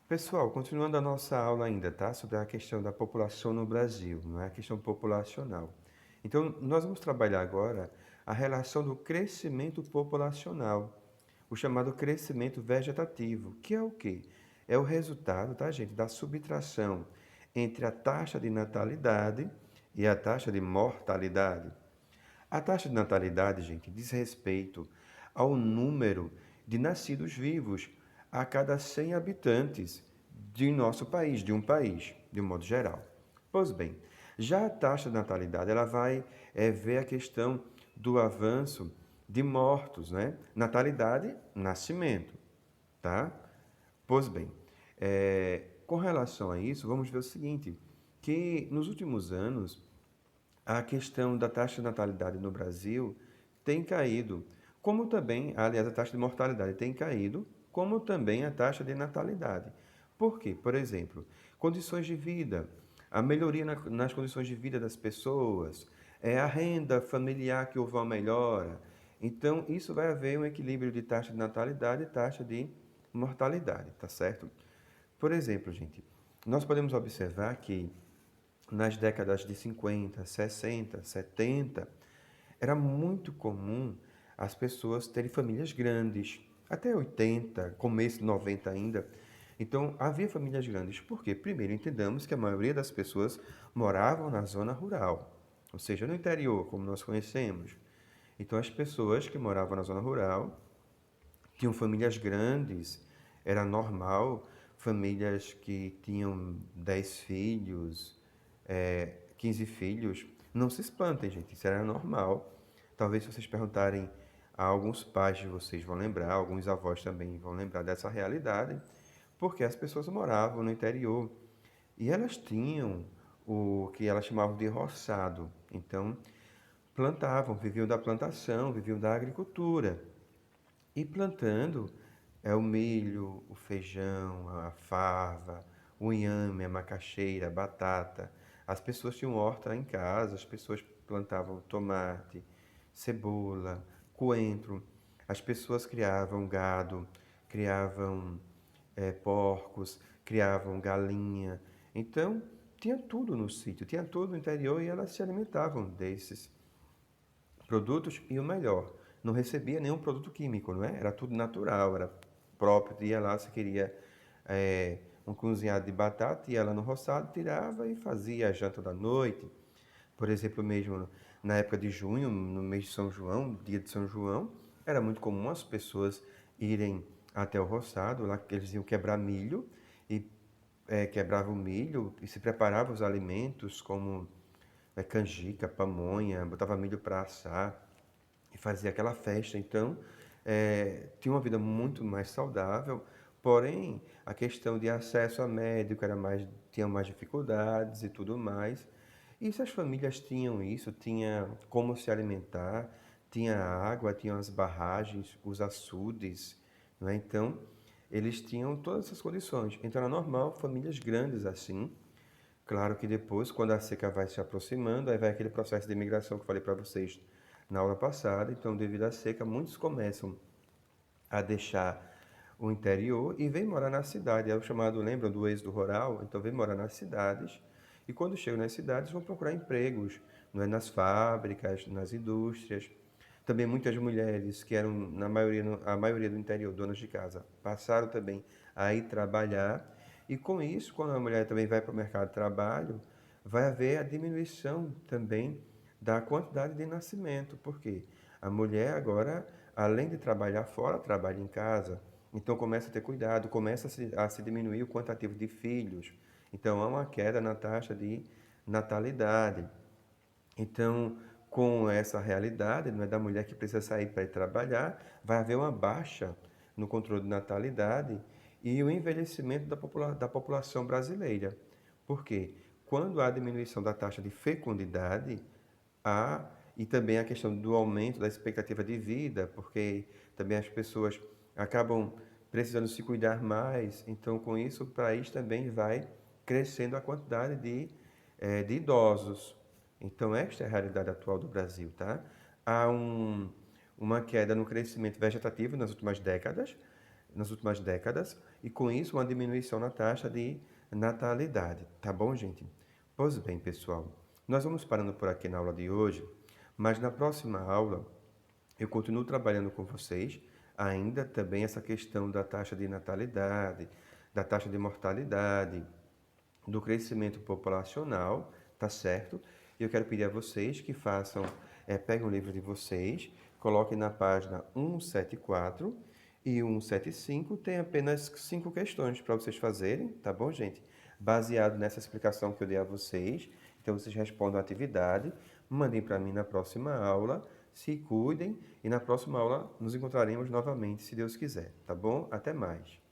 Pessoal, continuando a nossa aula ainda, tá? Sobre a questão da população no Brasil, não é a questão populacional. Então, nós vamos trabalhar agora a relação do crescimento populacional, o chamado crescimento vegetativo, que é o quê? É o resultado, tá, gente, da subtração entre a taxa de natalidade e a taxa de mortalidade. A taxa de natalidade, gente, diz respeito ao número de nascidos vivos a cada 100 habitantes de nosso país, de um país, de um modo geral. Pois bem, já a taxa de natalidade, ela vai ver a questão do avanço de mortos, né? Natalidade, nascimento, tá? Pois bem, com relação a isso, vamos ver o seguinte, que nos últimos anos, a questão da taxa de natalidade no Brasil tem caído, como também, aliás, a taxa de mortalidade tem caído, como também a taxa de natalidade. Por quê? Por exemplo, condições de vida, a melhoria nas condições de vida das pessoas, a renda familiar que houve uma melhora. Então, isso vai haver um equilíbrio de taxa de natalidade e taxa de mortalidade, tá certo? Por exemplo, gente, nós podemos observar que nas décadas de 50, 60, 70, era muito comum as pessoas terem famílias grandes, até 80, começo de 90 ainda. Então, havia famílias grandes. Por quê? Primeiro, entendamos que a maioria das pessoas moravam na zona rural, ou seja, no interior, como nós conhecemos. Então, as pessoas que moravam na zona rural tinham famílias grandes, era normal, famílias que tinham 10 filhos, 15 filhos. Não se espantem, gente, isso era normal. Talvez se vocês perguntarem a alguns pais de vocês vão lembrar, alguns avós também vão lembrar dessa realidade, porque as pessoas moravam no interior e elas tinham o que elas chamavam de roçado. Então, plantavam, viviam da plantação, viviam da agricultura. E plantando o milho, o feijão, a fava, o inhame, a macaxeira, a batata. As pessoas tinham horta em casa, as pessoas plantavam tomate, cebola, coentro. As pessoas criavam gado, criavam porcos, criavam galinha. Então, tinha tudo no sítio, tinha tudo no interior e elas se alimentavam desses produtos e o melhor, não recebia nenhum produto químico, não é? Era tudo natural, era próprio. Ia lá, se queria um cozinhado de batata, ia lá no roçado, tirava e fazia a janta da noite. Por exemplo, mesmo na época de junho, no mês de São João, dia de São João, era muito comum as pessoas irem até o roçado, lá que eles iam quebrar milho e quebravam o milho e se preparavam os alimentos como canjica, pamonha, botava milho para assar e fazia aquela festa. Então, tinha uma vida muito mais saudável, porém, a questão de acesso a médico era mais, tinha mais dificuldades e tudo mais. E se as famílias tinham isso, tinha como se alimentar, tinha água, tinham as barragens, os açudes, não é? Então, eles tinham todas essas condições. Então, era normal famílias grandes assim. Claro que depois, quando a seca vai se aproximando, aí vai aquele processo de imigração que eu falei para vocês na aula passada. Então, devido à seca, muitos começam a deixar o interior e vêm morar na cidade. É o chamado, lembram do êxodo rural? Então, vêm morar nas cidades. E quando chegam nas cidades, vão procurar empregos, não é? Nas fábricas, nas indústrias. Também muitas mulheres que eram, na maioria, a maioria do interior, donas de casa, passaram também a ir trabalhar. E com isso, quando a mulher também vai para o mercado de trabalho, vai haver a diminuição também da quantidade de nascimento. Porque a mulher agora, além de trabalhar fora, trabalha em casa. Então começa a ter cuidado, começa a se diminuir o quantitativo de filhos. Então há uma queda na taxa de natalidade. Então, com essa realidade, não é, da mulher que precisa sair para ir trabalhar, vai haver uma baixa no controle de natalidade e o envelhecimento da população brasileira. Por quê? Quando há diminuição da taxa de fecundidade, há, e também a questão do aumento da expectativa de vida, porque também as pessoas acabam precisando se cuidar mais, então com isso o país também vai crescendo a quantidade de idosos. Então, esta é a realidade atual do Brasil, tá? Há uma queda no crescimento vegetativo nas últimas décadas, e com isso uma diminuição na taxa de natalidade, tá bom, gente? Pois bem, pessoal, nós vamos parando por aqui na aula de hoje, mas na próxima aula eu continuo trabalhando com vocês ainda também essa questão da taxa de natalidade, da taxa de mortalidade, do crescimento populacional, tá certo? E eu quero pedir a vocês que façam, peguem o livro de vocês, coloquem na página 174 e 175, tem apenas 5 questões para vocês fazerem, tá bom, gente? Baseado nessa explicação que eu dei a vocês, então vocês respondam a atividade, mandem para mim na próxima aula, se cuidem e na próxima aula nos encontraremos novamente, se Deus quiser, tá bom? Até mais.